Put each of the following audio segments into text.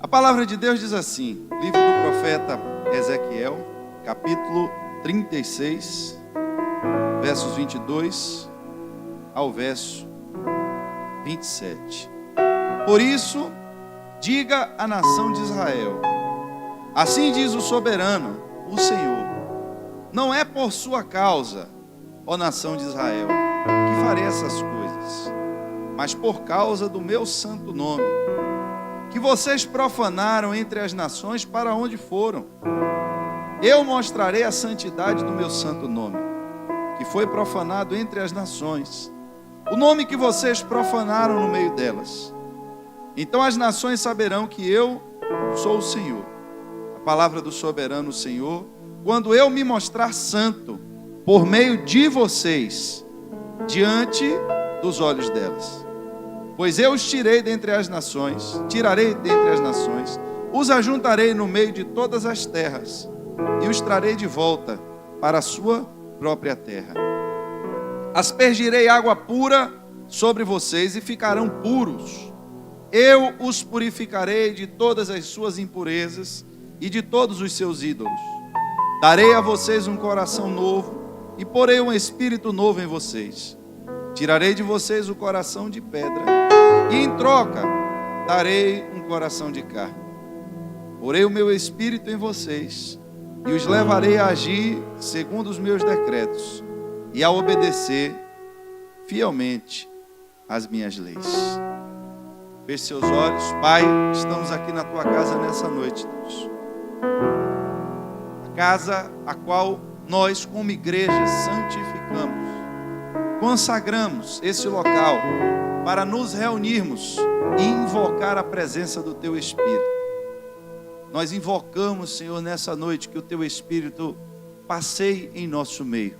A palavra de Deus diz assim, livro do profeta Ezequiel, capítulo 36, versos 22 ao verso 27. Por isso, diga à nação de Israel, assim diz o soberano, o Senhor, não é por sua causa, ó nação de Israel, que farei essas coisas, mas por causa do meu santo nome, que vocês profanaram entre as nações para onde foram. Eu mostrarei a santidade do meu santo nome, que foi profanado entre as nações, o nome que vocês profanaram no meio delas. Então as nações saberão que eu sou o Senhor, a palavra do soberano Senhor, quando eu me mostrar santo por meio de vocês, diante dos olhos delas. Pois eu os tirarei dentre as nações, os ajuntarei no meio de todas as terras, e os trarei de volta para a sua própria terra. Aspergirei água pura sobre vocês e ficarão puros. Eu os purificarei de todas as suas impurezas e de todos os seus ídolos. Darei a vocês um coração novo e porei um espírito novo em vocês. Tirarei de vocês o coração de pedra e em troca darei um coração de carne. Porei o meu espírito em vocês e os levarei a agir segundo os meus decretos e a obedecer fielmente às minhas leis. Feche seus olhos. Pai, estamos aqui na tua casa nessa noite, Deus. A casa a qual nós, como igreja, santificamos, consagramos esse local para nos reunirmos e invocar a presença do teu Espírito. Nós invocamos, Senhor, nessa noite que o teu Espírito passeie em nosso meio.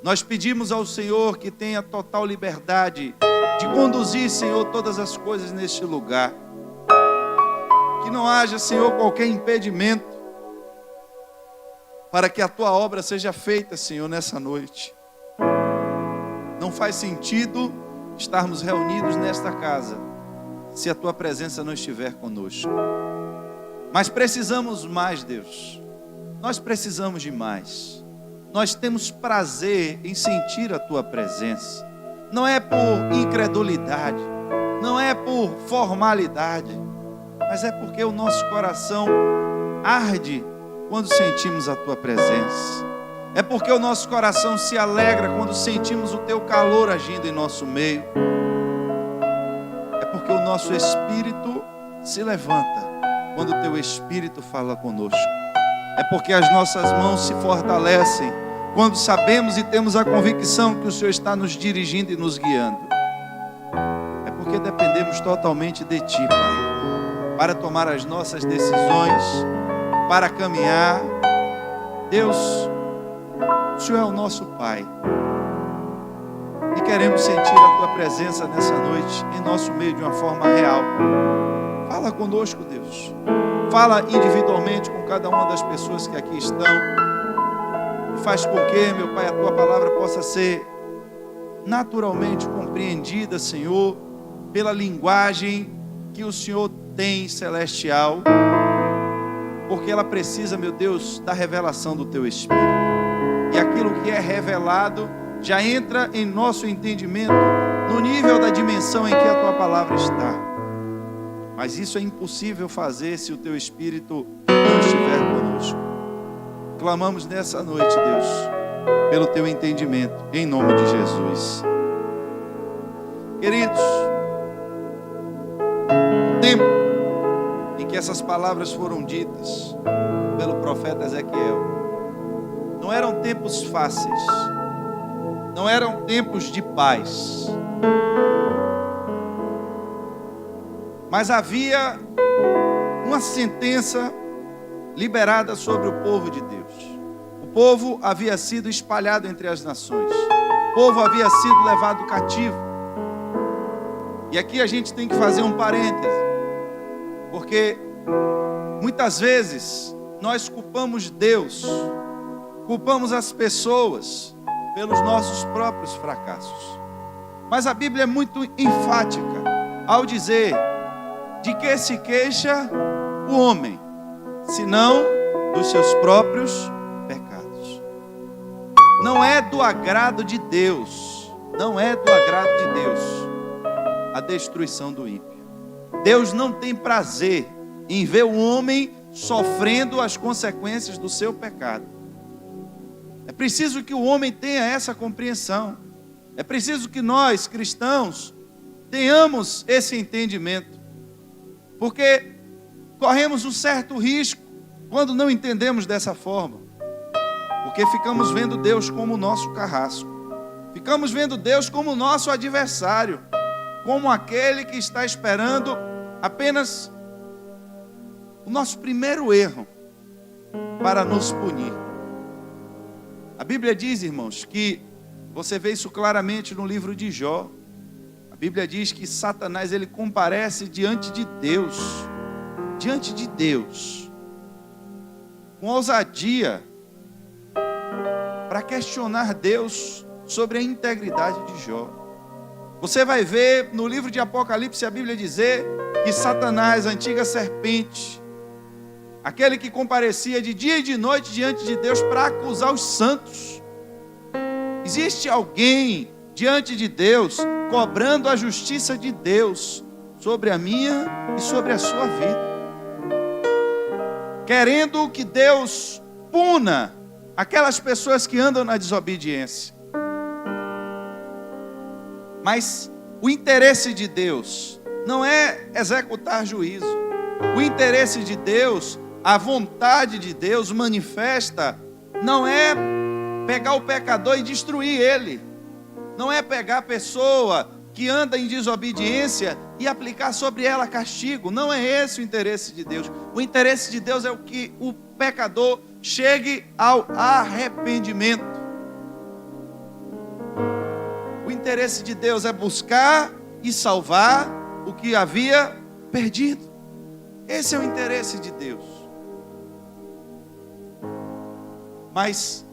Nós pedimos ao Senhor que tenha total liberdade de conduzir, Senhor, todas as coisas neste lugar. Que não haja, Senhor, qualquer impedimento para que a tua obra seja feita, Senhor, nessa noite. Não faz sentido estarmos reunidos nesta casa se a tua presença não estiver conosco. Mas precisamos mais, Deus. Nós precisamos de mais. Nós temos prazer em sentir a tua presença. Não é por incredulidade, não é por formalidade, mas é porque o nosso coração arde quando sentimos a tua presença. É porque o nosso coração se alegra quando sentimos o teu calor agindo em nosso meio. É porque o nosso espírito se levanta quando o teu Espírito fala conosco. É porque as nossas mãos se fortalecem quando sabemos e temos a convicção que o Senhor está nos dirigindo e nos guiando. É porque dependemos totalmente de Ti, Pai, para tomar as nossas decisões, para caminhar. Deus, o Senhor é o nosso Pai e queremos sentir a Tua presença nessa noite em nosso meio de uma forma real. Fala conosco, Deus. Fala individualmente com cada uma das pessoas que aqui estão. E faz com que, meu Pai, a Tua palavra possa ser naturalmente compreendida, Senhor, pela linguagem que o Senhor tem celestial, porque ela precisa, meu Deus, da revelação do Teu Espírito. E aquilo que é revelado já entra em nosso entendimento no nível da dimensão em que a Tua palavra está. Mas isso é impossível fazer se o Teu Espírito não estiver conosco. Clamamos nessa noite, Deus, pelo Teu entendimento, em nome de Jesus. Queridos, o tempo em que essas palavras foram ditas pelo profeta Ezequiel não eram tempos fáceis, não eram tempos de paz. Mas havia uma sentença liberada sobre o povo de Deus. O povo havia sido espalhado entre as nações. O povo havia sido levado cativo. E aqui a gente tem que fazer um parêntese, porque muitas vezes nós culpamos Deus, culpamos as pessoas pelos nossos próprios fracassos. Mas a Bíblia é muito enfática ao dizer De que se queixa o homem, senão dos seus próprios pecados. Não é do agrado de Deus, não é do agrado de Deus a destruição do ímpio. Deus não tem prazer em ver o homem sofrendo as consequências do seu pecado. É preciso que o homem tenha essa compreensão. É preciso que nós, cristãos, tenhamos esse entendimento. Porque corremos um certo risco quando não entendemos dessa forma. Porque ficamos vendo Deus como o nosso carrasco. Ficamos vendo Deus como o nosso adversário. Como aquele que está esperando apenas o nosso primeiro erro para nos punir. A Bíblia diz, irmãos, que você vê isso claramente no livro de Jó. A Bíblia diz que Satanás, ele comparece diante de Deus, com ousadia, para questionar Deus sobre a integridade de Jó. Você vai ver no livro de Apocalipse a Bíblia dizer que Satanás, a antiga serpente, aquele que comparecia de dia e de noite diante de Deus para acusar os santos. Existe alguém diante de Deus cobrando a justiça de Deus sobre a minha e sobre a sua vida, querendo que Deus puna aquelas pessoas que andam na desobediência. Mas o interesse de Deus não é executar juízo. O interesse de Deus, a vontade de Deus manifesta, não é pegar o pecador e destruir ele. Não é pegar a pessoa que anda em desobediência e aplicar sobre ela castigo. Não é esse o interesse de Deus. O interesse de Deus é que o pecador chegue ao arrependimento. O interesse de Deus é buscar e salvar o que havia perdido. Esse é o interesse de Deus. Mas,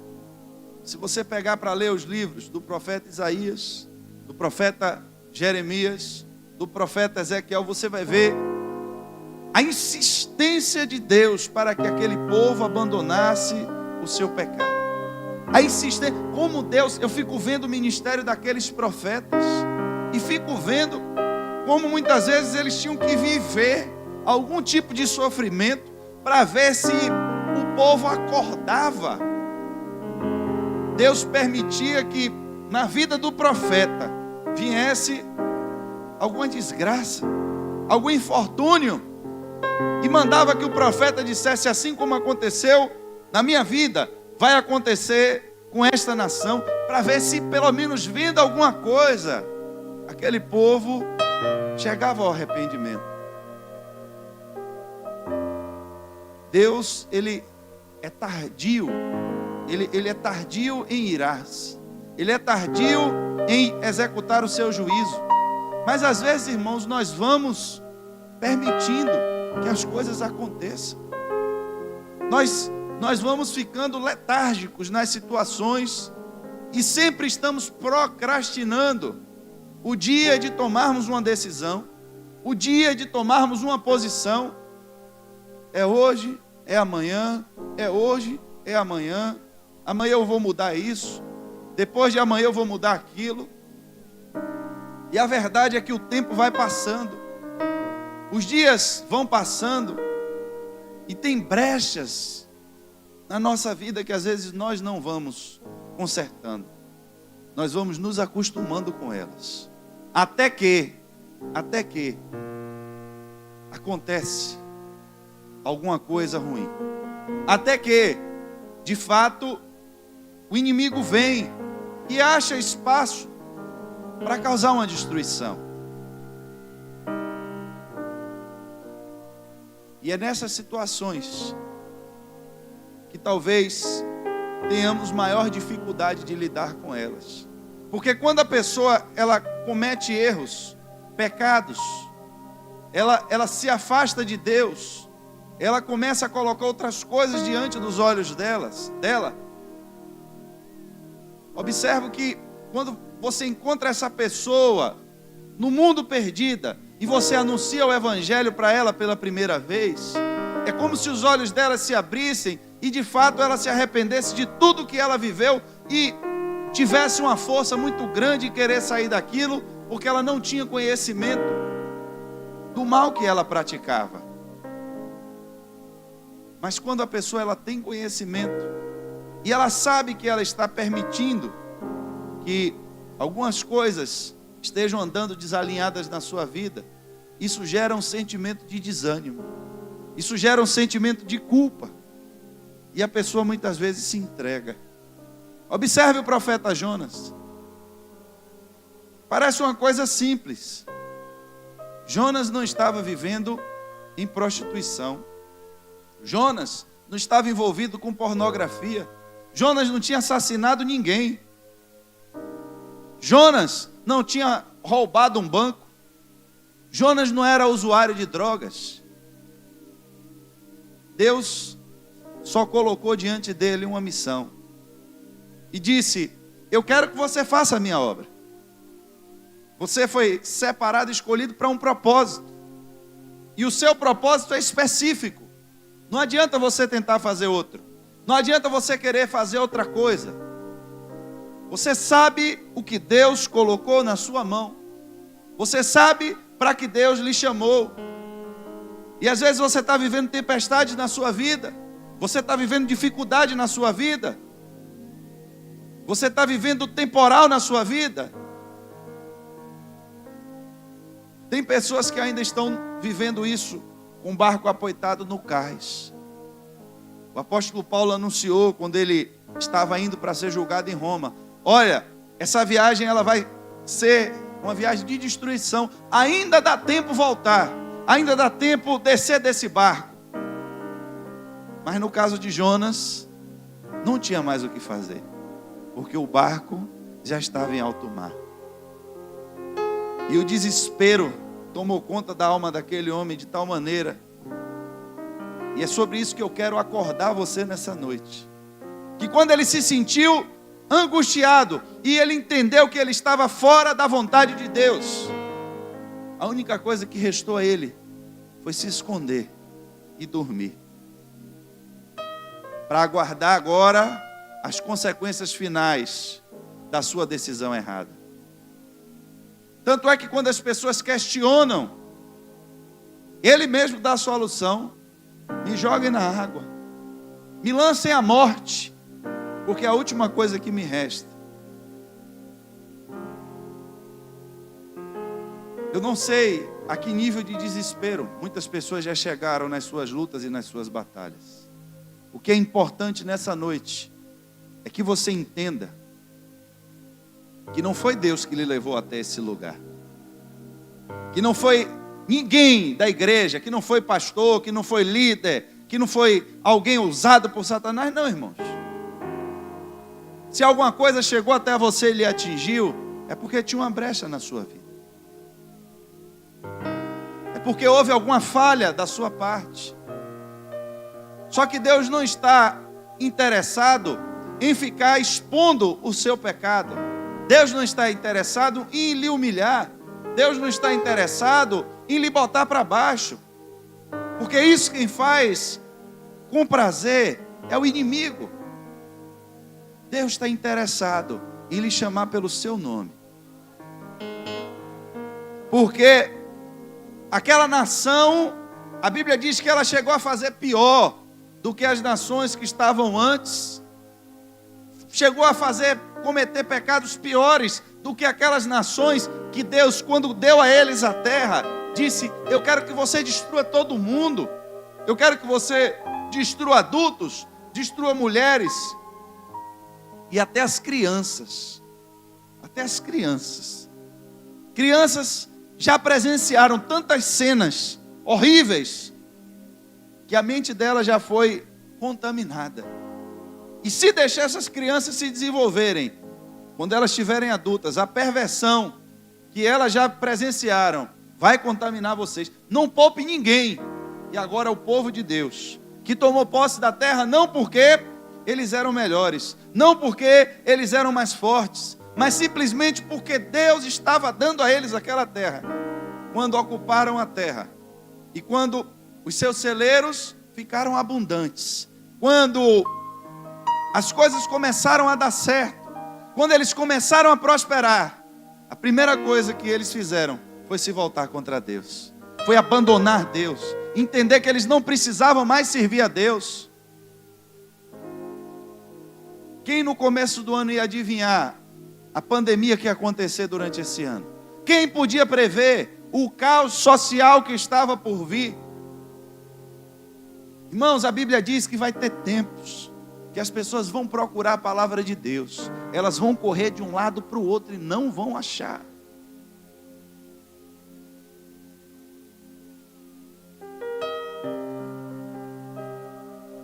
se você pegar para ler os livros do profeta Isaías, do profeta Jeremias, do profeta Ezequiel, você vai ver a insistência de Deus para que aquele povo abandonasse o seu pecado. A insistência, como Deus, eu fico vendo o ministério daqueles profetas e fico vendo como muitas vezes eles tinham que viver algum tipo de sofrimento para ver se o povo acordava. Deus permitia que na vida do profeta viesse alguma desgraça, algum infortúnio, e mandava que o profeta dissesse: assim como aconteceu na minha vida, vai acontecer com esta nação, para ver se pelo menos vendo alguma coisa, aquele povo chegava ao arrependimento. Deus, ele é tardio, ele é tardio em irar-se, ele é tardio em executar o seu juízo. Mas às vezes, irmãos, nós vamos permitindo que as coisas aconteçam. Nós vamos ficando letárgicos nas situações e sempre estamos procrastinando o dia de tomarmos uma decisão, o dia de tomarmos uma posição. É hoje, é amanhã, é hoje, é amanhã. Amanhã eu vou mudar isso, depois de amanhã eu vou mudar aquilo. E a verdade é que o tempo vai passando, os dias vão passando, e tem brechas na nossa vida que às vezes nós não vamos consertando. Nós vamos nos acostumando com elas. Até que acontece alguma coisa ruim. Até que, de fato, o inimigo vem e acha espaço para causar uma destruição. E é nessas situações que talvez tenhamos maior dificuldade de lidar com elas. Porque quando a pessoa ela comete erros, pecados, ela se afasta de Deus, ela começa a colocar outras coisas diante dos olhos dela. Observo que quando você encontra essa pessoa no mundo perdida, e você anuncia o evangelho para ela pela primeira vez, é como se os olhos dela se abrissem e de fato ela se arrependesse de tudo que ela viveu e tivesse uma força muito grande em querer sair daquilo, porque ela não tinha conhecimento do mal que ela praticava. Mas quando a pessoa ela tem conhecimento e ela sabe que ela está permitindo que algumas coisas estejam andando desalinhadas na sua vida, isso gera um sentimento de desânimo, isso gera um sentimento de culpa, e a pessoa muitas vezes se entrega. Observe o profeta Jonas. Parece uma coisa simples. Jonas não estava vivendo em prostituição. Jonas não estava envolvido com pornografia. Jonas não tinha assassinado ninguém. Jonas não tinha roubado um banco. Jonas não era usuário de drogas. Deus só colocou diante dele uma missão e disse: eu quero que você faça a minha obra. Você foi separado e escolhido para um propósito, e o seu propósito é específico. Não adianta você tentar fazer outro, não adianta você querer fazer outra coisa. Você sabe o que Deus colocou na sua mão, você sabe para que Deus lhe chamou. E às vezes você está vivendo tempestade na sua vida, você está vivendo dificuldade na sua vida, você está vivendo temporal na sua vida. Tem pessoas que ainda estão vivendo isso com o barco apoitado no cais. O apóstolo Paulo anunciou quando ele estava indo para ser julgado em Roma: olha, essa viagem ela vai ser uma viagem de destruição, ainda dá tempo voltar, ainda dá tempo descer desse barco. Mas no caso de Jonas, não tinha mais o que fazer, porque o barco já estava em alto mar. E o desespero tomou conta da alma daquele homem de tal maneira. E é sobre isso que eu quero acordar você nessa noite. Que quando ele se sentiu angustiado e ele entendeu que ele estava fora da vontade de Deus, a única coisa que restou a ele foi se esconder e dormir, para aguardar agora as consequências finais da sua decisão errada. Tanto é que quando as pessoas questionam, ele mesmo dá a solução: me joguem na água, me lancem à morte, porque é a última coisa que me resta. Eu não sei a que nível de desespero muitas pessoas já chegaram nas suas lutas e nas suas batalhas. O que é importante nessa noite é que você entenda que não foi Deus que lhe levou até esse lugar, que não foi ninguém da igreja, que não foi pastor, que não foi líder, que não foi alguém usado por Satanás. Não, irmãos. Se alguma coisa chegou até você e lhe atingiu, é porque tinha uma brecha na sua vida, é porque houve alguma falha da sua parte. Só que Deus não está interessado em ficar expondo o seu pecado. Deus não está interessado em lhe humilhar. Deus não está interessado em lhe botar para baixo, porque isso quem faz com prazer é o inimigo. Deus está interessado em lhe chamar pelo seu nome, porque aquela nação, a Bíblia diz que ela chegou a fazer pior do que as nações que estavam antes, chegou a cometer pecados piores do que aquelas nações que Deus, quando deu a eles a terra, disse: eu quero que você destrua todo mundo, eu quero que você destrua adultos, destrua mulheres e até as crianças. Até as crianças. Crianças já presenciaram tantas cenas horríveis que a mente dela já foi contaminada. E se deixar essas crianças se desenvolverem, quando elas estiverem adultas, a perversão que elas já presenciaram vai contaminar vocês. Não poupe ninguém. E agora o povo de Deus, que tomou posse da terra não porque eles eram melhores, não porque eles eram mais fortes, mas simplesmente porque Deus estava dando a eles aquela terra, quando ocuparam a terra e quando os seus celeiros ficaram abundantes, quando as coisas começaram a dar certo, quando eles começaram a prosperar, a primeira coisa que eles fizeram foi se voltar contra Deus, foi abandonar Deus, entender que eles não precisavam mais servir a Deus. Quem no começo do ano ia adivinhar a pandemia que ia acontecer durante esse ano? Quem podia prever o caos social que estava por vir? Irmãos, a Bíblia diz que vai ter tempos que as pessoas vão procurar a palavra de Deus, elas vão correr de um lado para o outro e não vão achar.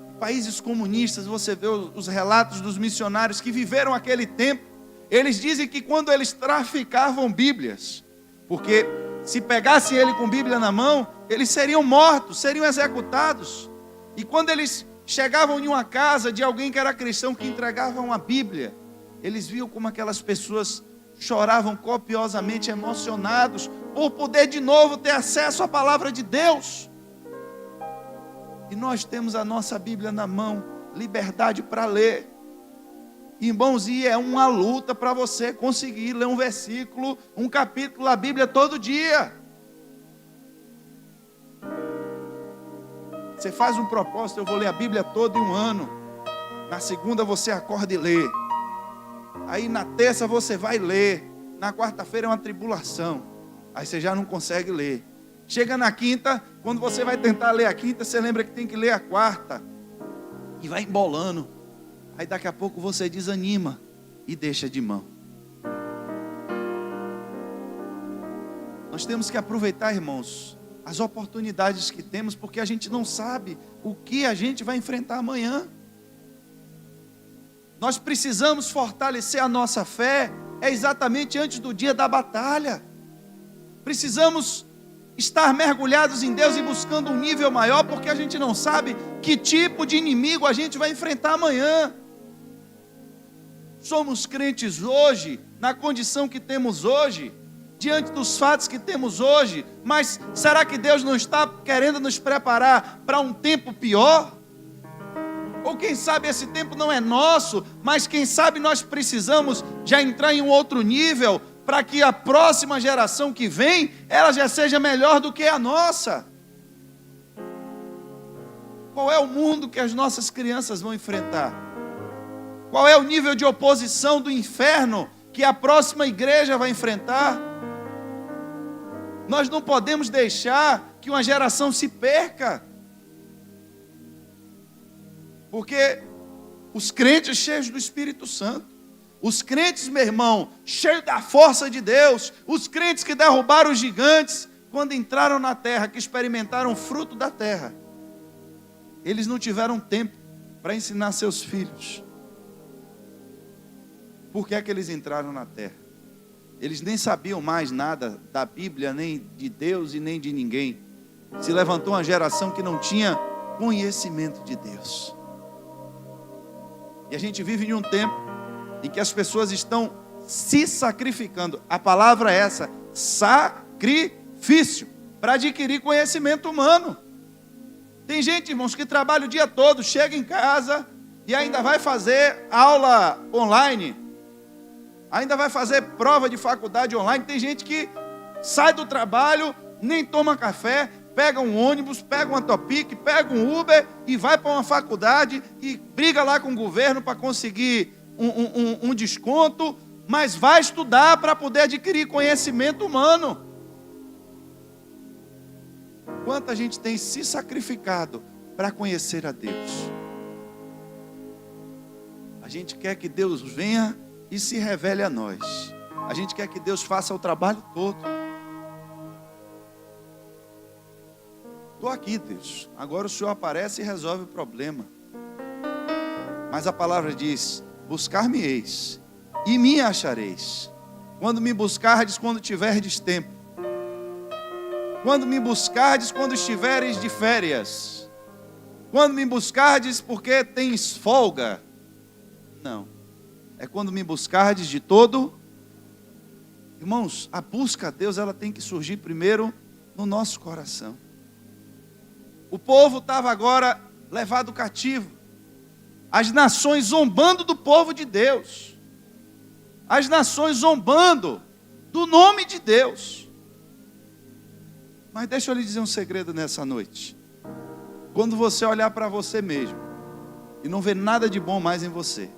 Em países comunistas, você vê os relatos dos missionários que viveram aquele tempo. Eles dizem que quando eles traficavam Bíblias, porque se pegassem ele com Bíblia na mão, eles seriam mortos, seriam executados. E quando eles chegavam em uma casa de alguém que era cristão, que entregava uma Bíblia, eles viam como aquelas pessoas choravam copiosamente, emocionados, por poder de novo ter acesso à palavra de Deus. E nós temos a nossa Bíblia na mão, liberdade para ler. Irmãos, e é uma luta para você conseguir ler um versículo, um capítulo da Bíblia todo dia. Você faz um propósito, eu vou ler a Bíblia toda em um ano. Na segunda você acorda e lê. Aí na terça você vai ler. Na quarta-feira é uma tribulação. Aí você já não consegue ler. Chega na quinta, quando você vai tentar ler a quinta, você lembra que tem que ler a quarta. E vai embolando. Aí daqui a pouco você desanima e deixa de mão. Nós temos que aproveitar, irmãos, as oportunidades que temos, porque a gente não sabe o que a gente vai enfrentar amanhã. Nós precisamos fortalecer a nossa fé, é exatamente antes do dia da batalha. Precisamos estar mergulhados em Deus e buscando um nível maior, porque a gente não sabe que tipo de inimigo a gente vai enfrentar amanhã. Somos crentes hoje, na condição que temos hoje, diante dos fatos que temos hoje, mas será que Deus não está querendo nos preparar para um tempo pior? Ou quem sabe esse tempo não é nosso, mas quem sabe nós precisamos já entrar em um outro nível, para que a próxima geração que vem, ela já seja melhor do que a nossa. Qual é o mundo que as nossas crianças vão enfrentar? Qual é o nível de oposição do inferno que a próxima igreja vai enfrentar? Nós não podemos deixar que uma geração se perca. Porque os crentes cheios do Espírito Santo, os crentes, meu irmão, cheios da força de Deus, os crentes que derrubaram os gigantes, quando entraram na terra, que experimentaram o fruto da terra, eles não tiveram tempo para ensinar seus filhos. Por que é que eles entraram na terra? Eles nem sabiam mais nada da Bíblia, nem de Deus e nem de ninguém. Se levantou uma geração que não tinha conhecimento de Deus. E a gente vive em um tempo em que as pessoas estão se sacrificando. A palavra é essa, sacrifício, para adquirir conhecimento humano. Tem gente, irmãos, que trabalha o dia todo, chega em casa e ainda vai fazer aula online, ainda vai fazer prova de faculdade online. Tem gente que sai do trabalho, nem toma café, pega um ônibus, pega uma Topic, pega um Uber e vai para uma faculdade e briga lá com o governo para conseguir um desconto, mas vai estudar para poder adquirir conhecimento humano. Quanta gente tem se sacrificado para conhecer a Deus? A gente quer que Deus venha e se revele a nós. A gente quer que Deus faça o trabalho todo. Estou aqui, Deus. Agora o Senhor aparece e resolve o problema. Mas a palavra diz: buscar-me-eis e me achareis. Quando me buscardes, quando tiverdes tempo. Quando me buscardes, quando estiveres de férias. Quando me buscardes porque tens folga. Não. É quando me buscardes de todo. Irmãos, a busca a Deus, ela tem que surgir primeiro no nosso coração. O povo estava agora levado cativo. As nações zombando do povo de Deus. As nações zombando do nome de Deus. Mas deixa eu lhe dizer um segredo nessa noite. Quando você olhar para você mesmo e não ver nada de bom mais em você.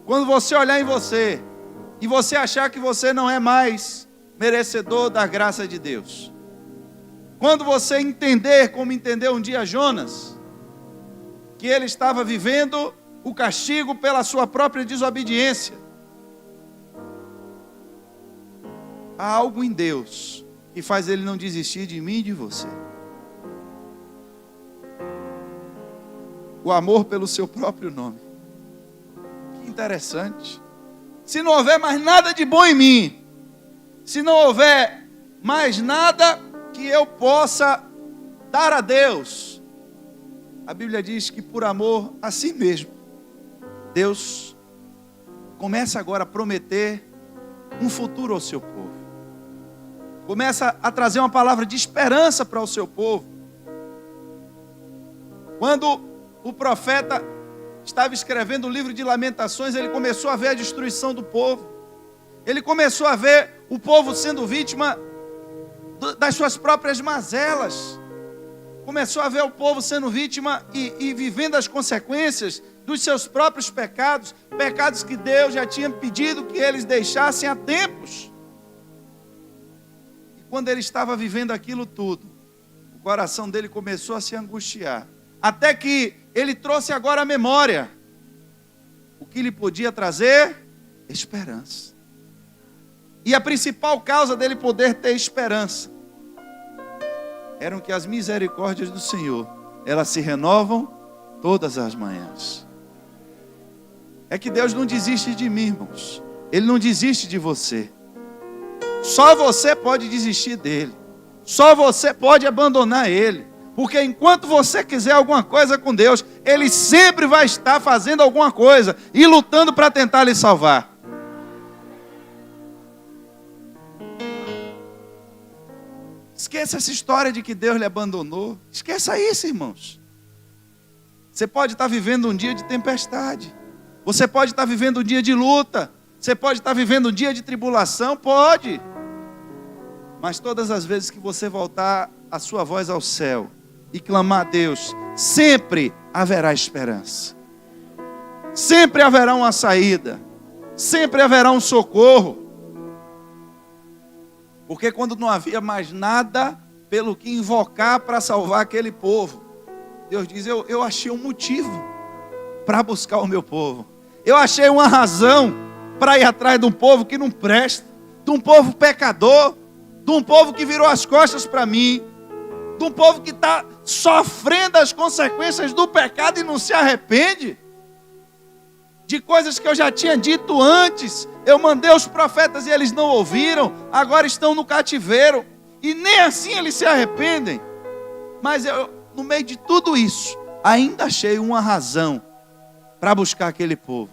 Quando você olhar em você e você achar que você não é mais merecedor da graça de Deus. Quando você entender, como entendeu um dia Jonas, que ele estava vivendo o castigo pela sua própria desobediência. Há algo em Deus que faz ele não desistir de mim e de você. O amor pelo seu próprio nome. Que interessante. Se não houver mais nada de bom em mim, se não houver mais nada que eu possa dar a Deus, a Bíblia diz que por amor a si mesmo, Deus começa agora a prometer um futuro ao seu povo. Começa a trazer uma palavra de esperança para o seu povo. Quando o profeta estava escrevendo o livro de Lamentações, ele começou a ver a destruição do povo. Ele começou a ver o povo sendo vítima das suas próprias mazelas. Começou a ver o povo sendo vítima e vivendo as consequências dos seus próprios pecados. Pecados que Deus já tinha pedido que eles deixassem há tempos. E quando ele estava vivendo aquilo tudo, o coração dele começou a se angustiar. Até que ele trouxe agora a memória. O que lhe podia trazer? Esperança. E a principal causa dele poder ter esperança eram que as misericórdias do Senhor, elas se renovam todas as manhãs. É que Deus não desiste de mim, irmãos. Ele não desiste de você. Só você pode desistir dele. Só você pode abandonar ele. Porque enquanto você quiser alguma coisa com Deus, ele sempre vai estar fazendo alguma coisa e lutando para tentar lhe salvar. Esqueça essa história de que Deus lhe abandonou. Esqueça isso, irmãos. Você pode estar vivendo um dia de tempestade. Você pode estar vivendo um dia de luta. Você pode estar vivendo um dia de tribulação. Pode. Mas todas as vezes que você voltar a sua voz ao céu e clamar a Deus, sempre haverá esperança. Sempre haverá uma saída. Sempre haverá um socorro. Porque quando não havia mais nada pelo que invocar para salvar aquele povo, Deus diz, eu achei um motivo para buscar o meu povo. Eu achei uma razão para ir atrás de um povo que não presta, de um povo pecador, de um povo que virou as costas para mim, de um povo que está sofrendo as consequências do pecado e não se arrepende. De coisas que eu já tinha dito antes. Eu mandei os profetas e eles não ouviram. Agora estão no cativeiro. E nem assim eles se arrependem. Mas eu, no meio de tudo isso, ainda achei uma razão para buscar aquele povo.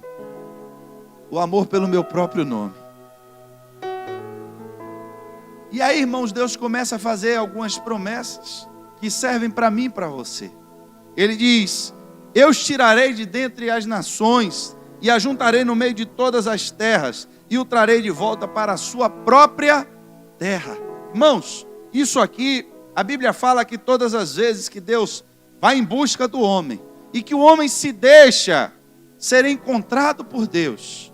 O amor pelo meu próprio nome. E aí, irmãos, Deus começa a fazer algumas promessas que servem para mim e para você. Ele diz, eu os tirarei de dentre as nações e ajuntarei no meio de todas as terras e o trarei de volta para a sua própria terra. Irmãos, isso aqui, a Bíblia fala que todas as vezes que Deus vai em busca do homem e que o homem se deixa ser encontrado por Deus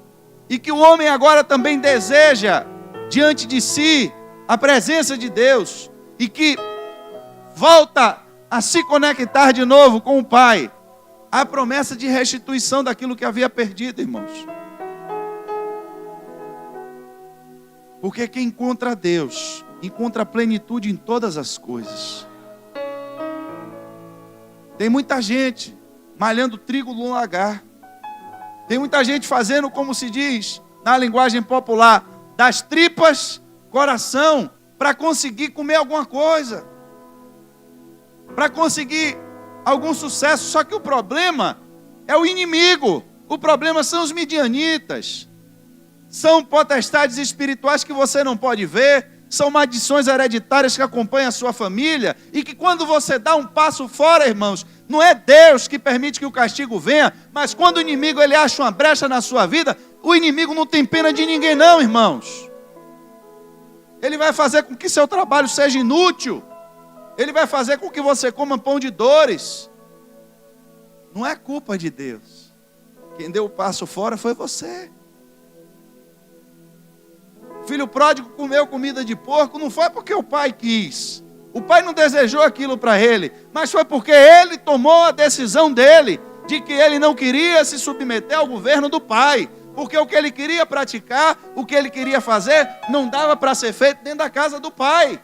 e que o homem agora também deseja diante de si a presença de Deus e que volta a se conectar de novo com o Pai, a promessa de restituição daquilo que havia perdido, irmãos. Porque quem encontra Deus, encontra plenitude em todas as coisas. Tem muita gente malhando trigo no lagar. Tem muita gente fazendo, como se diz na linguagem popular, das tripas coração, para conseguir comer alguma coisa. Para conseguir algum sucesso, só que o problema é o inimigo, o problema são os midianitas, são potestades espirituais que você não pode ver, são maldições hereditárias que acompanham a sua família, e que quando você dá um passo fora, irmãos, não é Deus que permite que o castigo venha, mas quando o inimigo ele acha uma brecha na sua vida, o inimigo não tem pena de ninguém não, irmãos. Ele vai fazer com que seu trabalho seja inútil, ele vai fazer com que você coma pão de dores. Não é culpa de Deus. Quem deu o passo fora foi você. O filho pródigo comeu comida de porco, não foi porque o pai quis. O pai não desejou aquilo para ele, mas foi porque ele tomou a decisão dele, de que ele não queria se submeter ao governo do pai. Porque o que ele queria praticar, o que ele queria fazer, não dava para ser feito dentro da casa do pai.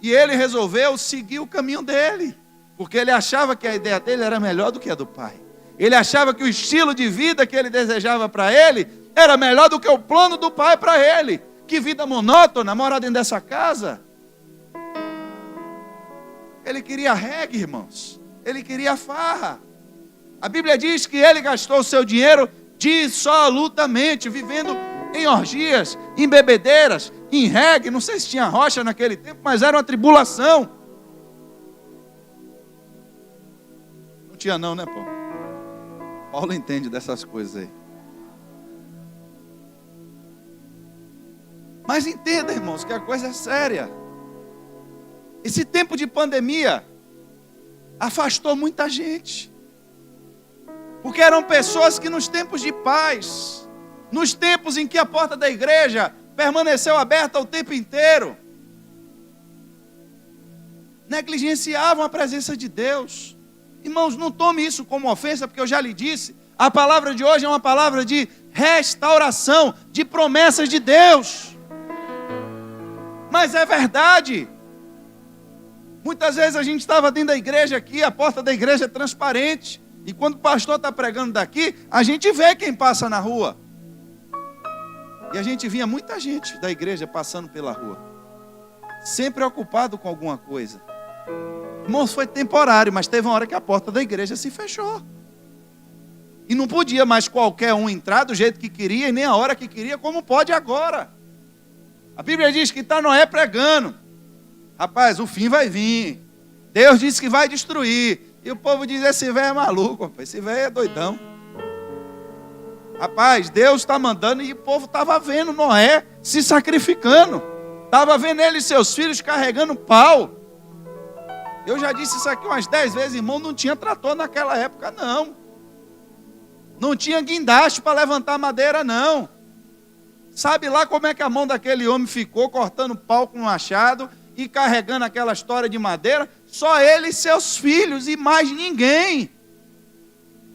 E ele resolveu seguir o caminho dele, porque ele achava que a ideia dele era melhor do que a do pai. Ele achava que o estilo de vida que ele desejava para ele era melhor do que o plano do pai para ele. Que vida monótona, morar dentro dessa casa. Ele queria reggae, irmãos. Ele queria farra. A Bíblia diz que ele gastou o seu dinheiro dissolutamente, vivendo em orgias, em bebedeiras, em reggae. Não sei se tinha rocha naquele tempo, mas era uma tribulação. Não tinha não, né, Paulo? Paulo entende dessas coisas aí. Mas entenda, irmãos, que a coisa é séria. Esse tempo de pandemia afastou muita gente. Porque eram pessoas que nos tempos de paz, nos tempos em que a porta da igreja permaneceu aberta o tempo inteiro, negligenciavam a presença de Deus. Irmãos, não tome isso como ofensa, porque eu já lhe disse, a palavra de hoje é uma palavra de restauração, de promessas de Deus. Mas é verdade. Muitas vezes a gente estava dentro da igreja aqui, a porta da igreja é transparente. E quando o pastor está pregando daqui, a gente vê quem passa na rua. E a gente via muita gente da igreja passando pela rua, sempre ocupado com alguma coisa. Irmãos, foi temporário, mas teve uma hora que a porta da igreja se fechou. E não podia mais qualquer um entrar do jeito que queria, e nem a hora que queria, como pode agora. A Bíblia diz que está Noé pregando. Rapaz, o fim vai vir. Deus disse que vai destruir. E o povo diz, esse velho é maluco, rapaz. Esse velho é doidão. Rapaz, Deus está mandando, e o povo estava vendo Noé se sacrificando. Estava vendo ele e seus filhos carregando pau. Eu já disse isso aqui umas 10 vezes, irmão, não tinha trator naquela época, não. Não tinha guindaste para levantar madeira, não. Sabe lá como é que a mão daquele homem ficou, cortando pau com um machado e carregando aquela história de madeira? Só ele e seus filhos, e mais ninguém.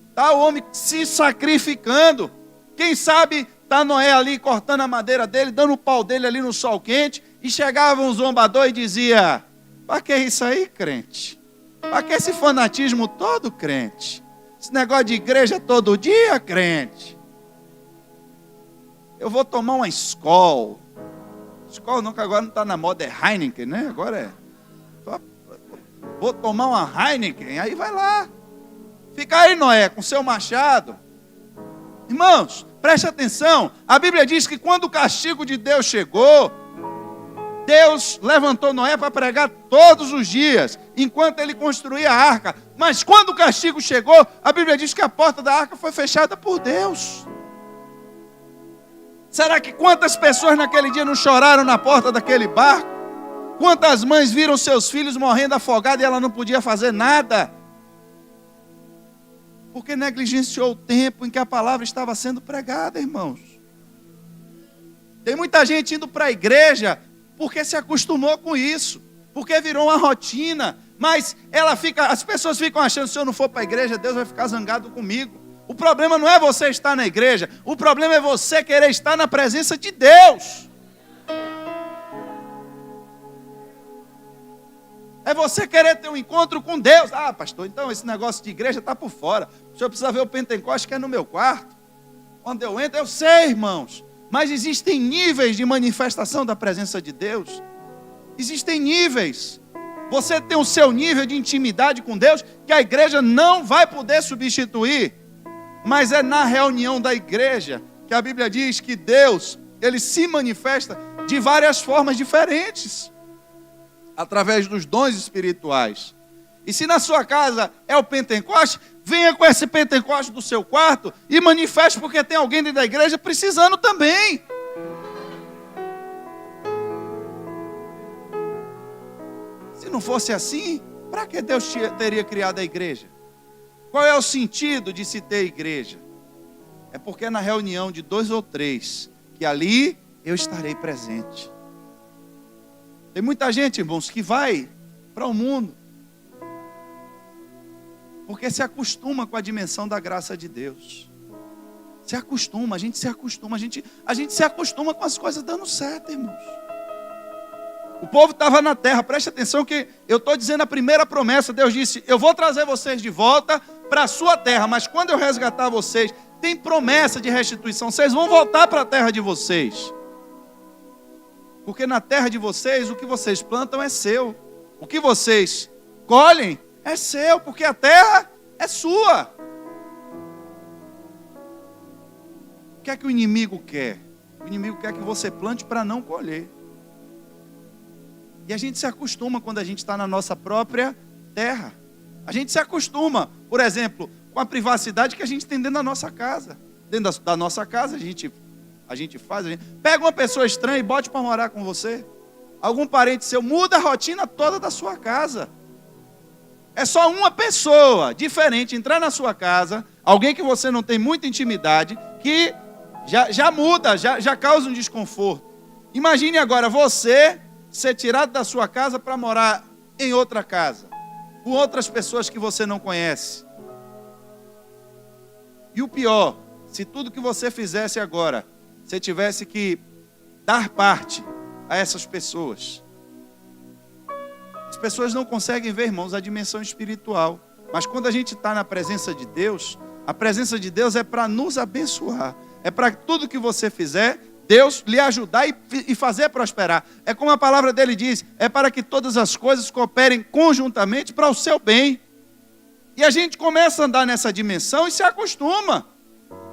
Está o homem se sacrificando. Quem sabe está Noé ali cortando a madeira dele, dando o pau dele ali no sol quente, e chegava um zombador e dizia, para que isso aí, crente? Para que esse fanatismo todo, crente? Esse negócio de igreja todo dia, crente? Eu vou tomar uma Skol. Skol não, que agora não está na moda, é Heineken, né? Agora é. Vou tomar uma Heineken, aí vai lá. Fica aí, Noé, com seu machado. Irmãos, preste atenção. A Bíblia diz que quando o castigo de Deus chegou, Deus levantou Noé para pregar todos os dias, enquanto ele construía a arca. Mas quando o castigo chegou, a Bíblia diz que a porta da arca foi fechada por Deus. Será que quantas pessoas naquele dia não choraram na porta daquele barco? Quantas mães viram seus filhos morrendo afogados e ela não podia fazer nada? Porque negligenciou o tempo em que a palavra estava sendo pregada, irmãos. Tem muita gente indo para a igreja porque se acostumou com isso, porque virou uma rotina, mas as pessoas ficam achando, se eu não for para a igreja, Deus vai ficar zangado comigo. O problema não é você estar na igreja, o problema é você querer estar na presença de Deus. É você querer ter um encontro com Deus. Ah, pastor, então esse negócio de igreja está por fora. O senhor precisa ver o Pentecoste que é no meu quarto. Quando eu entro, eu sei, irmãos. Mas existem níveis de manifestação da presença de Deus. Existem níveis. Você tem o seu nível de intimidade com Deus, que a igreja não vai poder substituir. Mas é na reunião da igreja que a Bíblia diz que Deus, Ele se manifesta de várias formas diferentes, através dos dons espirituais. E se na sua casa é o Pentecoste, venha com esse Pentecoste do seu quarto e manifeste, porque tem alguém dentro da igreja precisando também. Se não fosse assim, para que Deus teria criado a igreja? Qual é o sentido de se ter igreja? É porque é na reunião de 2 ou 3 que ali eu estarei presente. Tem muita gente, irmãos, que vai para o mundo porque se acostuma com a dimensão da graça de Deus. Se acostuma, a gente se acostuma, a gente se acostuma com as coisas dando certo, irmãos. O povo estava na terra, preste atenção que eu estou dizendo a primeira promessa. Deus disse, eu vou trazer vocês de volta para a sua terra, mas quando eu resgatar vocês, tem promessa de restituição, vocês vão voltar para a terra de vocês. Porque na terra de vocês, o que vocês plantam é seu. O que vocês colhem é seu, porque a terra é sua. O que é que o inimigo quer? O inimigo quer que você plante para não colher. E a gente se acostuma quando a gente está na nossa própria terra. A gente se acostuma, por exemplo, com a privacidade que a gente tem dentro da nossa casa. Dentro da nossa casa a gente pega uma pessoa estranha e bote para morar com você. Algum parente seu, muda a rotina toda da sua casa. É só uma pessoa diferente entrar na sua casa, alguém que você não tem muita intimidade, que já muda, já causa um desconforto. Imagine agora você ser tirado da sua casa para morar em outra casa, com outras pessoas que você não conhece. E o pior, se tudo que você fizesse agora, você tivesse que dar parte a essas pessoas. As pessoas não conseguem ver, irmãos, a dimensão espiritual. Mas quando a gente está na presença de Deus, a presença de Deus é para nos abençoar. É para tudo que você fizer, Deus lhe ajudar e fazer prosperar. É como a palavra dele diz, é para que todas as coisas cooperem conjuntamente para o seu bem. E a gente começa a andar nessa dimensão e se acostuma.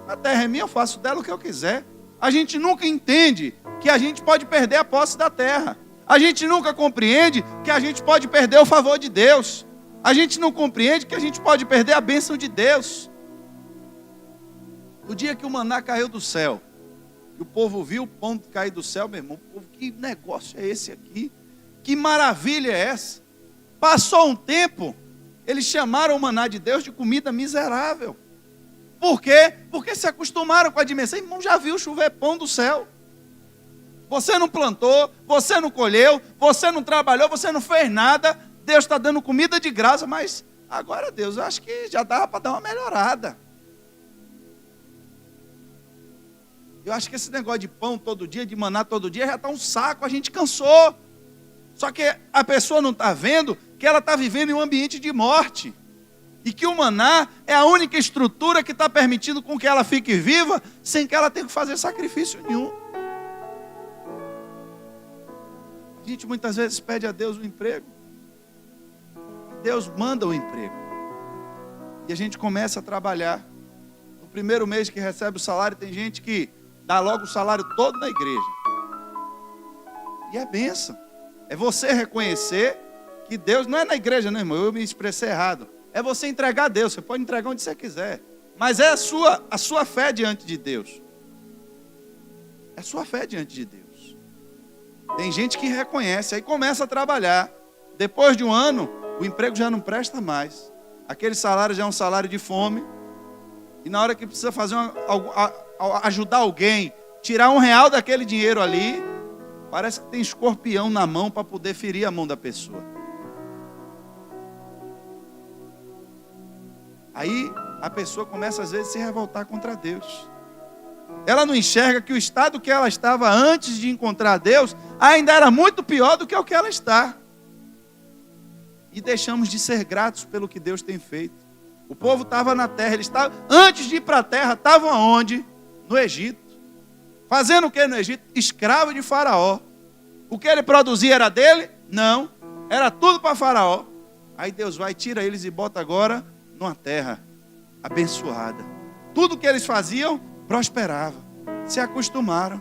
A terra é minha, eu faço dela o que eu quiser. A gente nunca entende que a gente pode perder a posse da terra. A gente nunca compreende que a gente pode perder o favor de Deus. A gente não compreende que a gente pode perder a bênção de Deus. O dia que o maná caiu do céu, e o povo viu o pão cair do céu, meu irmão, o povo, que negócio é esse aqui? Que maravilha é essa? Passou um tempo, eles chamaram o maná de Deus de comida miserável. Por quê? Porque se acostumaram com a dimensão. Irmão, já viu chover pão do céu? Você não plantou, você não colheu, você não trabalhou, você não fez nada. Deus está dando comida de graça, mas agora, Deus, eu acho que já dava para dar uma melhorada. Eu acho que esse negócio de pão todo dia, de maná todo dia, já está um saco, a gente cansou. Só que a pessoa não está vendo que ela está vivendo em um ambiente de morte. E que o maná é a única estrutura que está permitindo com que ela fique viva, sem que ela tenha que fazer sacrifício nenhum. A gente muitas vezes pede a Deus um emprego. Deus manda o emprego. E a gente começa a trabalhar. No primeiro mês que recebe o salário, tem gente que dá logo o salário todo na igreja. E é bênção. É você reconhecer que Deus, não é na igreja, não, irmão, eu me expressei errado. É você entregar a Deus, você pode entregar onde você quiser. Mas é a sua fé diante de Deus. É a sua fé diante de Deus. Tem gente que reconhece, aí começa a trabalhar. Depois de um ano, o emprego já não presta mais. Aquele salário já é um salário de fome. E na hora que precisa fazer ajudar alguém, tirar R$1 daquele dinheiro ali, parece que tem escorpião na mão para poder ferir a mão da pessoa. Aí a pessoa começa às vezes a se revoltar contra Deus. Ela não enxerga que o estado que ela estava antes de encontrar Deus ainda era muito pior do que o que ela está. E deixamos de ser gratos pelo que Deus tem feito. O povo estava na terra, eles estavam, antes de ir para a terra, estavam aonde? No Egito. Fazendo o que no Egito? Escravo de Faraó. O que ele produzia era dele? Não. Era tudo para Faraó. Aí Deus vai, tira eles e bota agora numa terra abençoada. Tudo que eles faziam prosperava. Se acostumaram.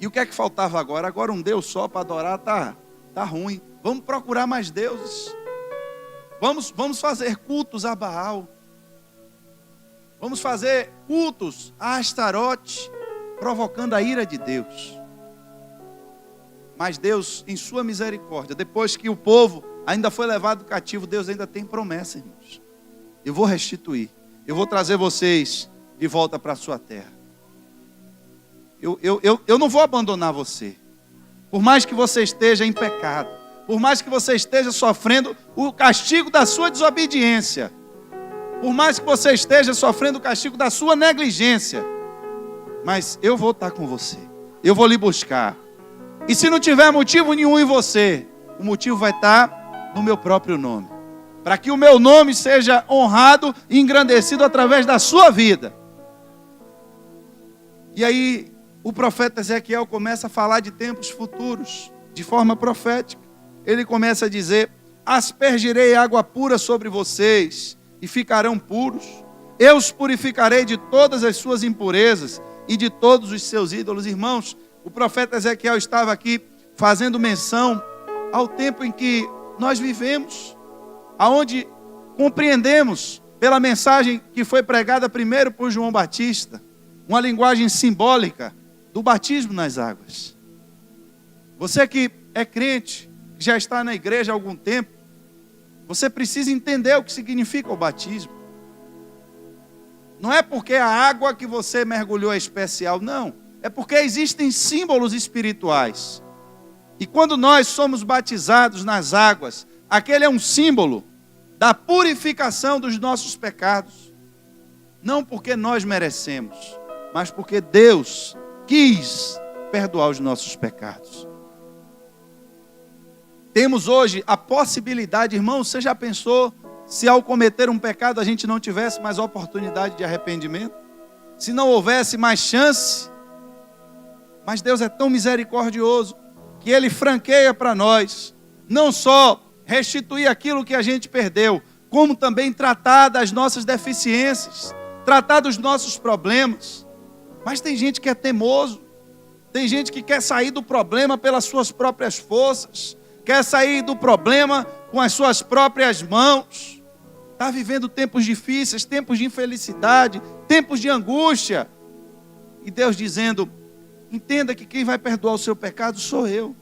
E o que é que faltava agora? Agora um Deus só para adorar tá ruim. Vamos procurar mais deuses. Vamos fazer cultos a Baal. Vamos fazer cultos a Astarote, provocando a ira de Deus. Mas Deus, em sua misericórdia, depois que o povo ainda foi levado cativo, Deus ainda tem promessa, irmãos. Eu vou restituir. Eu vou trazer vocês de volta para a sua terra. Eu não vou abandonar você. Por mais que você esteja em pecado, por mais que você esteja sofrendo o castigo da sua desobediência, por mais que você esteja sofrendo o castigo da sua negligência, mas eu vou estar com você. Eu vou lhe buscar. E se não tiver motivo nenhum em você, o motivo vai estar no meu próprio nome. Para que o meu nome seja honrado e engrandecido através da sua vida. E aí, o profeta Ezequiel começa a falar de tempos futuros, de forma profética. Ele começa a dizer: aspergirei água pura sobre vocês, e ficarão puros. Eu os purificarei de todas as suas impurezas, e de todos os seus ídolos. Irmãos, o profeta Ezequiel estava aqui fazendo menção ao tempo em que nós vivemos, aonde compreendemos, pela mensagem que foi pregada primeiro por João Batista, uma linguagem simbólica do batismo nas águas. Você que é crente, que já está na igreja há algum tempo, você precisa entender o que significa o batismo. Não é porque a água que você mergulhou é especial, não. É porque existem símbolos espirituais. E quando nós somos batizados nas águas, aquele é um símbolo da purificação dos nossos pecados. Não porque nós merecemos, mas porque Deus quis perdoar os nossos pecados. Temos hoje a possibilidade, irmão, você já pensou se ao cometer um pecado a gente não tivesse mais oportunidade de arrependimento? Se não houvesse mais chance? Mas Deus é tão misericordioso que Ele franqueia para nós, não só restituir aquilo que a gente perdeu, como também tratar das nossas deficiências, tratar dos nossos problemas. Mas tem gente que é teimoso, tem gente que quer sair do problema pelas suas próprias forças, quer sair do problema com as suas próprias mãos. Está vivendo tempos difíceis, tempos de infelicidade, tempos de angústia. E Deus dizendo: entenda que quem vai perdoar o seu pecado sou eu.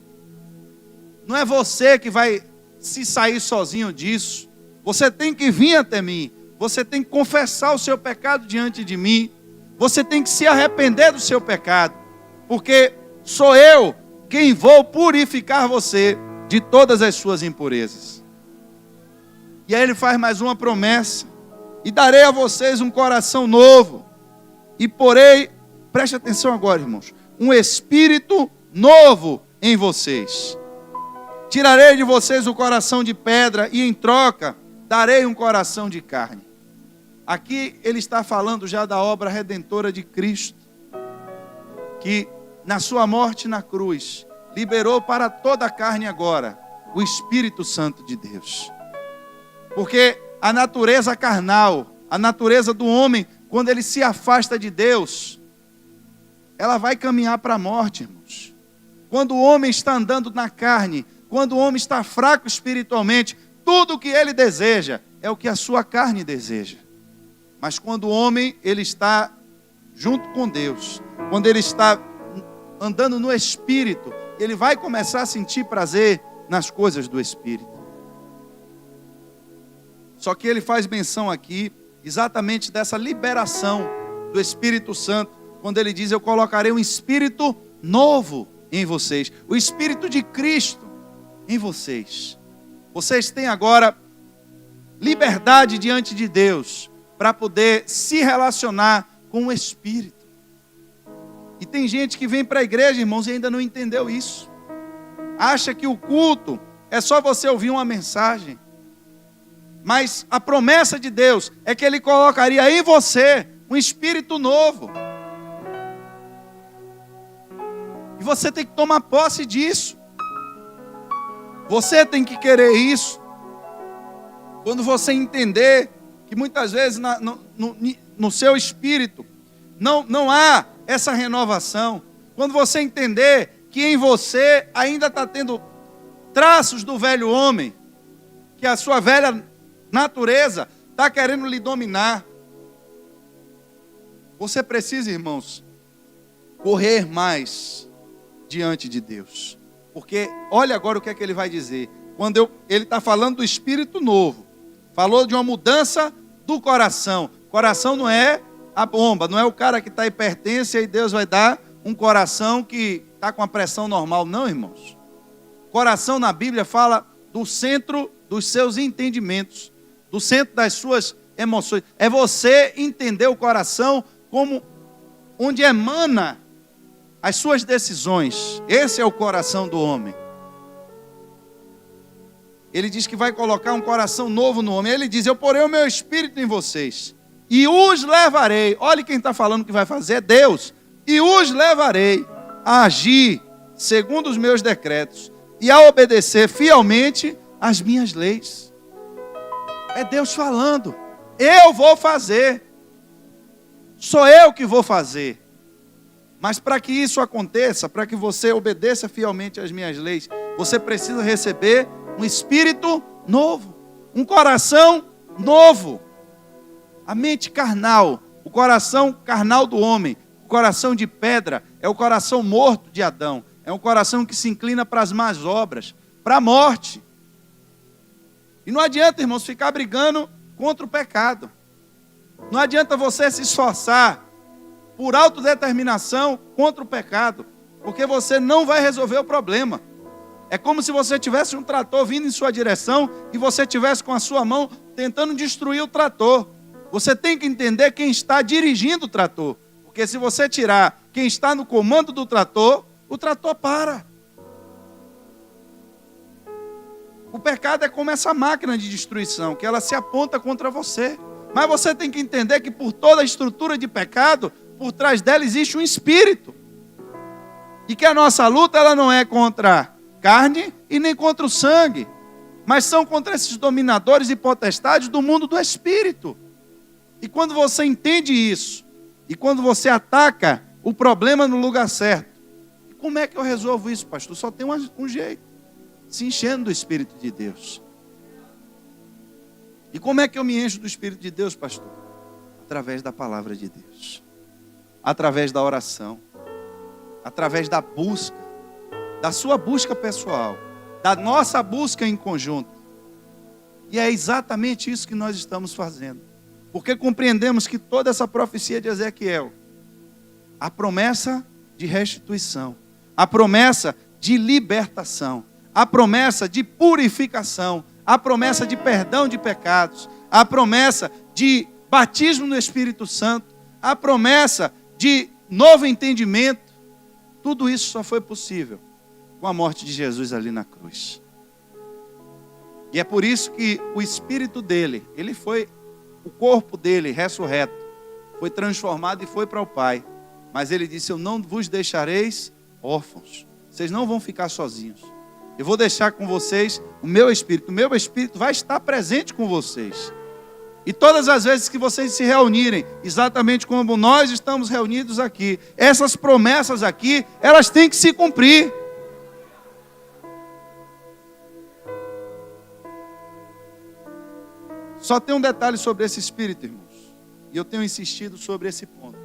Não é você que vai se sair sozinho disso. Você tem que vir até mim. Você tem que confessar o seu pecado diante de mim. Você tem que se arrepender do seu pecado. Porque sou eu quem vou purificar você de todas as suas impurezas. E aí ele faz mais uma promessa: e darei a vocês um coração novo, e porei, preste atenção agora, irmãos, um espírito novo em vocês. Tirarei de vocês o coração de pedra, e em troca darei um coração de carne. Aqui ele está falando já da obra redentora de Cristo, que na sua morte na cruz liberou para toda a carne agora o Espírito Santo de Deus. Porque a natureza carnal, a natureza do homem, quando ele se afasta de Deus, ela vai caminhar para a morte, irmãos. Quando o homem está andando na carne, quando o homem está fraco espiritualmente, tudo o que ele deseja é o que a sua carne deseja. Mas quando o homem ele está junto com Deus, quando ele está andando no Espírito, ele vai começar a sentir prazer nas coisas do Espírito. Só que ele faz menção aqui exatamente dessa liberação do Espírito Santo, quando ele diz: eu colocarei um espírito novo em vocês, o Espírito de Cristo em vocês. Vocês têm agora liberdade diante de Deus para poder se relacionar com o Espírito. E tem gente que vem para a igreja, irmãos, e ainda não entendeu isso. Acha que o culto é só você ouvir uma mensagem. Mas a promessa de Deus é que Ele colocaria em você um espírito novo. E você tem que tomar posse disso. Você tem que querer isso. Quando você entender que muitas vezes no seu espírito não há essa renovação. quando você entender que em você ainda está tendo traços do velho homem, que a sua velha natureza está querendo lhe dominar, você precisa, irmãos, correr mais diante de Deus. Porque olha agora o que é que ele vai dizer. Ele está falando do espírito novo. Falou de uma mudança do coração. Coração não é a bomba, não é o cara que está hipertenso e Deus vai dar um coração que está com a pressão normal. Não, irmãos. Coração na Bíblia fala do centro dos seus entendimentos, do centro das suas emoções. É você entender o coração como onde emana as suas decisões. Esse é o coração do homem. Ele diz que vai colocar um coração novo no homem. Ele diz: eu porei o meu espírito em vocês e os levarei. Olha quem está falando que vai fazer, é Deus. E os levarei a agir segundo os meus decretos e a obedecer fielmente às minhas leis. É Deus falando. Eu vou fazer. Sou eu que vou fazer. Mas para que isso aconteça, para que você obedeça fielmente às minhas leis, você precisa receber um espírito novo, um coração novo. A mente carnal, o coração carnal do homem, o coração de pedra, é o coração morto de Adão. É um coração que se inclina para as más obras, para a morte. E não adianta, irmãos, ficar brigando contra o pecado. Não adianta você se esforçar por autodeterminação contra o pecado, porque você não vai resolver o problema. É como se você tivesse um trator vindo em sua direção e você tivesse com a sua mão tentando destruir o trator. Você tem que entender quem está dirigindo o trator, porque se você tirar quem está no comando do trator, o trator para. O pecado é como essa máquina de destruição, que ela se aponta contra você. Mas você tem que entender que por toda a estrutura de pecado, por trás dela existe um espírito. E que a nossa luta ela não é contra carne e nem contra o sangue, mas são contra esses dominadores e potestades do mundo do espírito. E quando você entende isso, e quando você ataca o problema no lugar certo, como é que eu resolvo isso, pastor? Só tem um jeito: se enchendo do Espírito de Deus. E como é que eu me encho do Espírito de Deus, pastor? Através da palavra de Deus, através da oração, através da busca, da sua busca pessoal, da nossa busca em conjunto. E é exatamente isso que nós estamos fazendo, porque compreendemos que toda essa profecia de Ezequiel, a promessa de restituição, a promessa de libertação, a promessa de purificação, a promessa de perdão de pecados, a promessa de batismo no Espírito Santo, a promessa de novo entendimento, tudo isso só foi possível com a morte de Jesus ali na cruz. E é por isso que o Espírito dele, o corpo dele ressurreto, foi transformado e foi para o Pai. Mas ele disse: eu não vos deixareis órfãos. Vocês não vão ficar sozinhos. Eu vou deixar com vocês o meu Espírito vai estar presente com vocês. E todas as vezes que vocês se reunirem, exatamente como nós estamos reunidos aqui, essas promessas aqui, elas têm que se cumprir. Só tem um detalhe sobre esse Espírito, irmãos, e eu tenho insistido sobre esse ponto.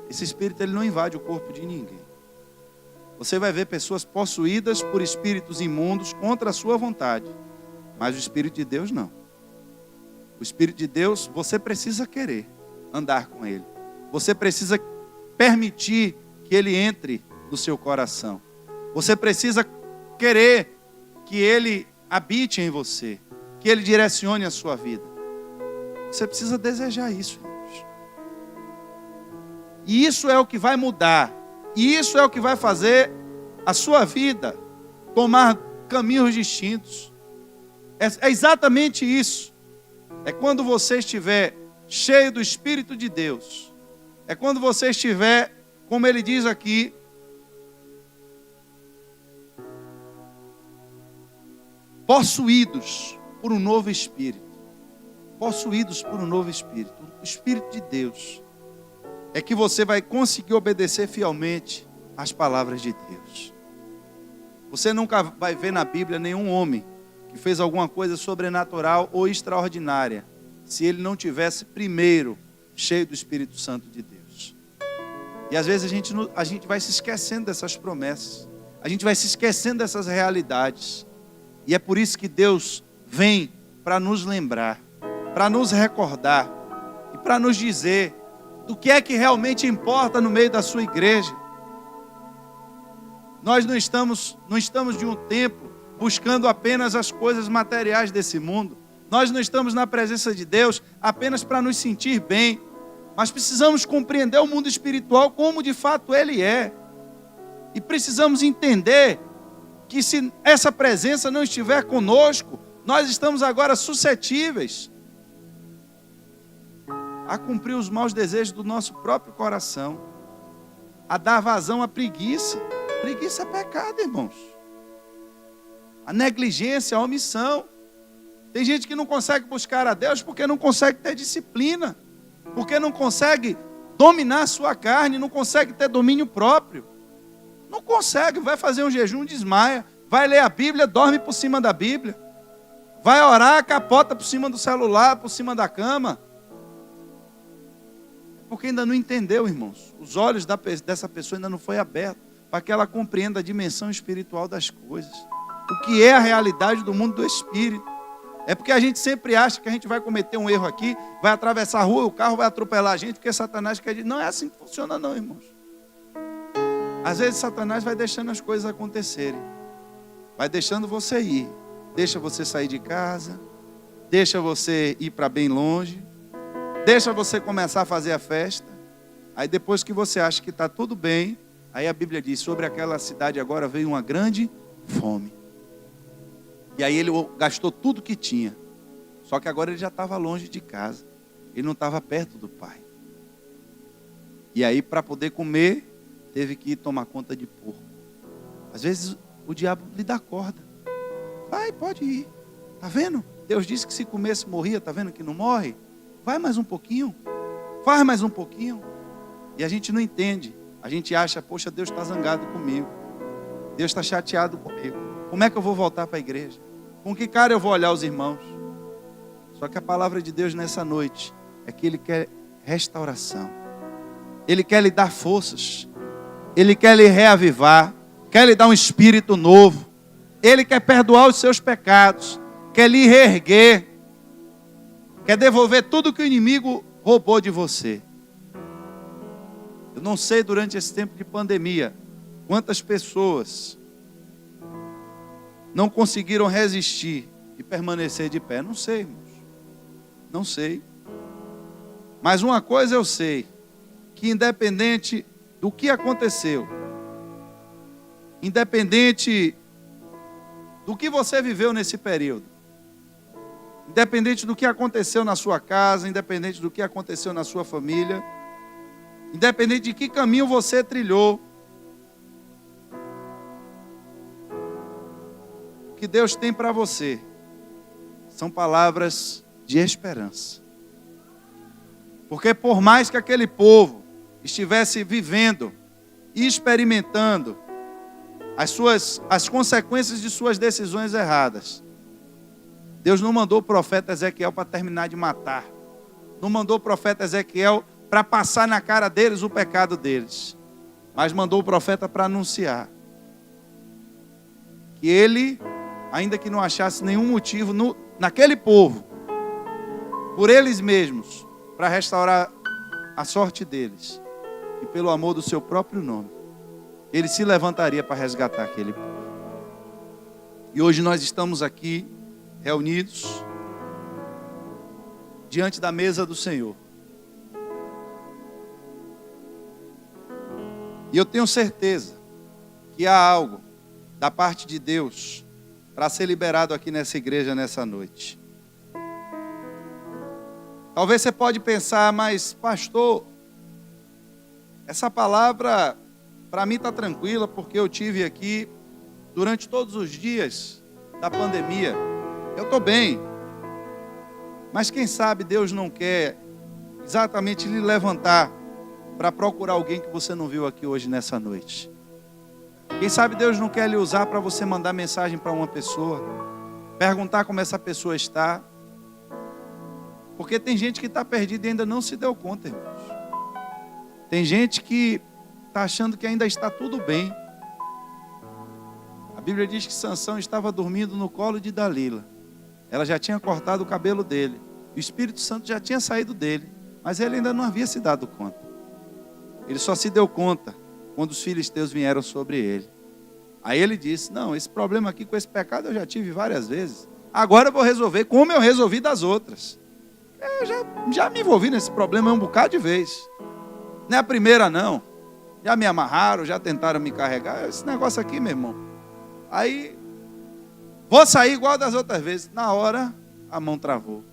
Esse Espírito ele não invade o corpo de ninguém. Você vai ver pessoas possuídas por espíritos imundos contra a sua vontade. Mas o Espírito de Deus não. O Espírito de Deus, você precisa querer andar com ele. Você precisa permitir que ele entre no seu coração. Você precisa querer que ele habite em você, que ele direcione a sua vida. Você precisa desejar isso, irmãos. E isso é o que vai mudar. E isso é o que vai fazer a sua vida tomar caminhos distintos. É exatamente isso. É quando você estiver cheio do Espírito de Deus. É quando você estiver, como ele diz aqui, possuídos por um novo Espírito. Possuídos por um novo Espírito. O Espírito de Deus. é que você vai conseguir obedecer fielmente às palavras de Deus. Você nunca vai ver na Bíblia nenhum homem que fez alguma coisa sobrenatural ou extraordinária, se ele não tivesse primeiro cheio do Espírito Santo de Deus. E às vezes a gente vai se esquecendo dessas promessas, a gente vai se esquecendo dessas realidades. E é por isso que Deus vem para nos lembrar, para nos recordar e para nos dizer do que é que realmente importa no meio da sua igreja. Nós não estamos de um tempo buscando apenas as coisas materiais desse mundo. Nós não estamos na presença de Deus apenas para nos sentir bem, mas precisamos compreender o mundo espiritual como de fato ele é. E precisamos entender que se essa presença não estiver conosco, nós estamos agora suscetíveis a cumprir os maus desejos do nosso próprio coração, a dar vazão à preguiça. Preguiça é pecado, irmãos. A negligência, a omissão. Tem gente que não consegue buscar a Deus porque não consegue ter disciplina, porque não consegue dominar a sua carne, não consegue ter domínio próprio. Não consegue, vai fazer um jejum, desmaia, vai ler a Bíblia, dorme por cima da Bíblia, vai orar, capota por cima do celular, por cima da cama. Porque ainda não entendeu, irmãos. Os olhos dessa pessoa ainda não foi abertos para que ela compreenda a dimensão espiritual das coisas. O que é a realidade do mundo do Espírito. É porque a gente sempre acha que a gente vai cometer um erro aqui, vai atravessar a rua, o carro vai atropelar a gente, porque Satanás quer dizer. Não é assim que funciona não, irmãos. Às vezes Satanás vai deixando as coisas acontecerem. Vai deixando você ir. Deixa você sair de casa. Deixa você ir para bem longe. Deixa você começar a fazer a festa. Aí depois que você acha que está tudo bem, aí a Bíblia diz, sobre aquela cidade agora veio uma grande fome. E aí ele gastou tudo que tinha. Só que agora ele já estava longe de casa. Ele não estava perto do Pai. E aí para poder comer, teve que ir tomar conta de porco. Às vezes o diabo lhe dá corda. Vai, pode ir. Está vendo? Deus disse que se comesse morria, está vendo que não morre? Vai mais um pouquinho. Faz mais um pouquinho. E a gente não entende. A gente acha, poxa, Deus está zangado comigo. Deus está chateado comigo. Como é que eu vou voltar para a igreja? Com que cara eu vou olhar os irmãos? Só que a palavra de Deus nessa noite é que Ele quer restauração. Ele quer lhe dar forças. Ele quer lhe reavivar. Quer lhe dar um espírito novo. Ele quer perdoar os seus pecados. Quer lhe reerguer. Quer devolver tudo que o inimigo roubou de você. Eu não sei durante esse tempo de pandemia quantas pessoas não conseguiram resistir e permanecer de pé. Não sei, irmãos. Não sei. Mas uma coisa eu sei, que independente do que aconteceu, independente do que você viveu nesse período, independente do que aconteceu na sua casa, independente do que aconteceu na sua família, independente de que caminho você trilhou, o que Deus tem para você são palavras de esperança. Porque por mais que aquele povo estivesse vivendo e experimentando as consequências de suas decisões erradas, Deus não mandou o profeta Ezequiel para terminar de matar. Não mandou o profeta Ezequiel para passar na cara deles o pecado deles. Mas mandou o profeta para anunciar que ele, ainda que não achasse nenhum motivo naquele povo, por eles mesmos, para restaurar a sorte deles, e pelo amor do seu próprio nome, ele se levantaria para resgatar aquele povo. E hoje nós estamos aqui reunidos diante da mesa do Senhor. E eu tenho certeza que há algo da parte de Deus para ser liberado aqui nessa igreja nessa noite. Talvez você pode pensar, mas pastor, essa palavra para mim está tranquila, porque eu tive aqui durante todos os dias da pandemia. Eu estou bem. Mas quem sabe Deus não quer exatamente lhe levantar para procurar alguém que você não viu aqui hoje nessa noite. Quem sabe Deus não quer lhe usar para você mandar mensagem para uma pessoa, perguntar como essa pessoa está. Porque tem gente que está perdida e ainda não se deu conta, irmãos. Tem gente que está achando que ainda está tudo bem. A Bíblia diz que Sansão estava dormindo no colo de Dalila. Ela já tinha cortado o cabelo dele. O Espírito Santo já tinha saído dele. Mas ele ainda não havia se dado conta. Ele só se deu conta quando os filisteus vieram sobre ele. Aí ele disse: não, esse problema aqui com esse pecado eu já tive várias vezes. Agora eu vou resolver como eu resolvi das outras. Eu já me envolvi nesse problema um bocado de vez. Não é a primeira não. Já me amarraram, já tentaram me carregar. Esse negócio aqui, meu irmão. Aí, vou sair igual das outras vezes. Na hora, a mão travou.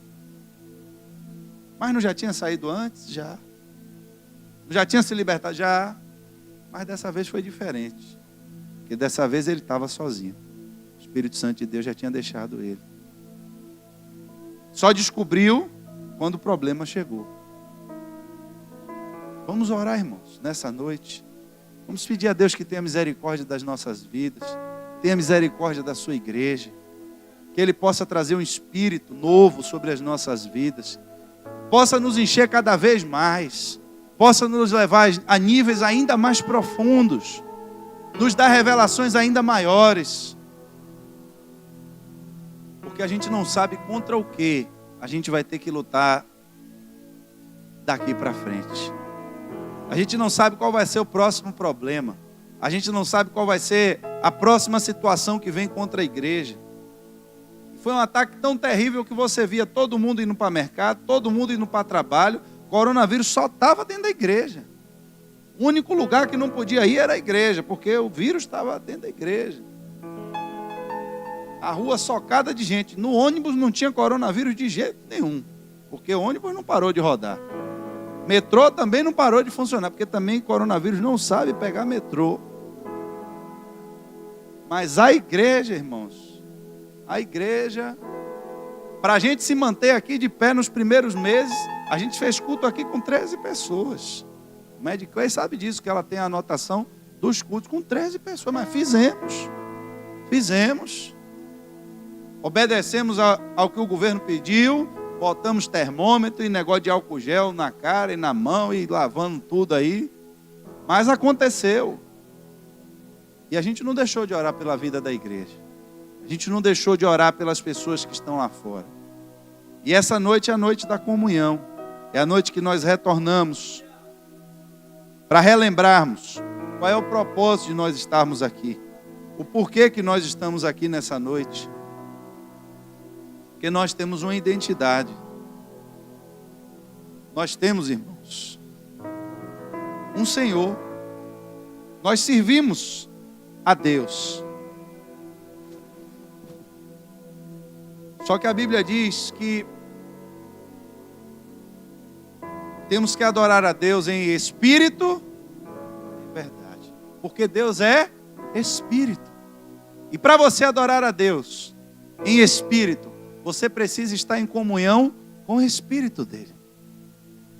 Mas não já tinha saído antes? Já. Não já tinha se libertado? Já. Mas dessa vez foi diferente. Porque dessa vez ele estava sozinho. O Espírito Santo de Deus já tinha deixado ele. Só descobriu quando o problema chegou. Vamos orar, irmãos, nessa noite. Vamos pedir a Deus que tenha misericórdia das nossas vidas. Tenha misericórdia da sua igreja. Que Ele possa trazer um espírito novo sobre as nossas vidas. Possa nos encher cada vez mais. Possa nos levar a níveis ainda mais profundos. Nos dar revelações ainda maiores. Porque a gente não sabe contra o que a gente vai ter que lutar daqui para frente. A gente não sabe qual vai ser o próximo problema. A gente não sabe qual vai ser a próxima situação que vem contra a igreja. Foi um ataque tão terrível que você via todo mundo indo para o mercado, todo mundo indo para trabalho. O coronavírus só estava dentro da igreja. O único lugar que não podia ir era a igreja, porque o vírus estava dentro da igreja. A rua socada de gente. No ônibus não tinha coronavírus de jeito nenhum, porque o ônibus não parou de rodar. Metrô também não parou de funcionar, porque também coronavírus não sabe pegar metrô. Mas a igreja, irmãos, a igreja, para a gente se manter aqui de pé nos primeiros meses, a gente fez culto aqui com 13 pessoas. O médico aí sabe disso, que ela tem a anotação dos cultos com 13 pessoas, mas fizemos. Obedecemos ao que o governo pediu, botamos termômetro e negócio de álcool gel na cara e na mão e lavando tudo aí. Mas aconteceu. E a gente não deixou de orar pela vida da igreja. A gente não deixou de orar pelas pessoas que estão lá fora. E essa noite é a noite da comunhão. É a noite que nós retornamos para relembrarmos qual é o propósito de nós estarmos aqui. O porquê que nós estamos aqui nessa noite. Porque nós temos uma identidade. Nós temos, irmãos, um Senhor. Nós servimos a Deus. Só que a Bíblia diz que temos que adorar a Deus em espírito e verdade. Porque Deus é espírito. E para você adorar a Deus em espírito, você precisa estar em comunhão com o Espírito dele.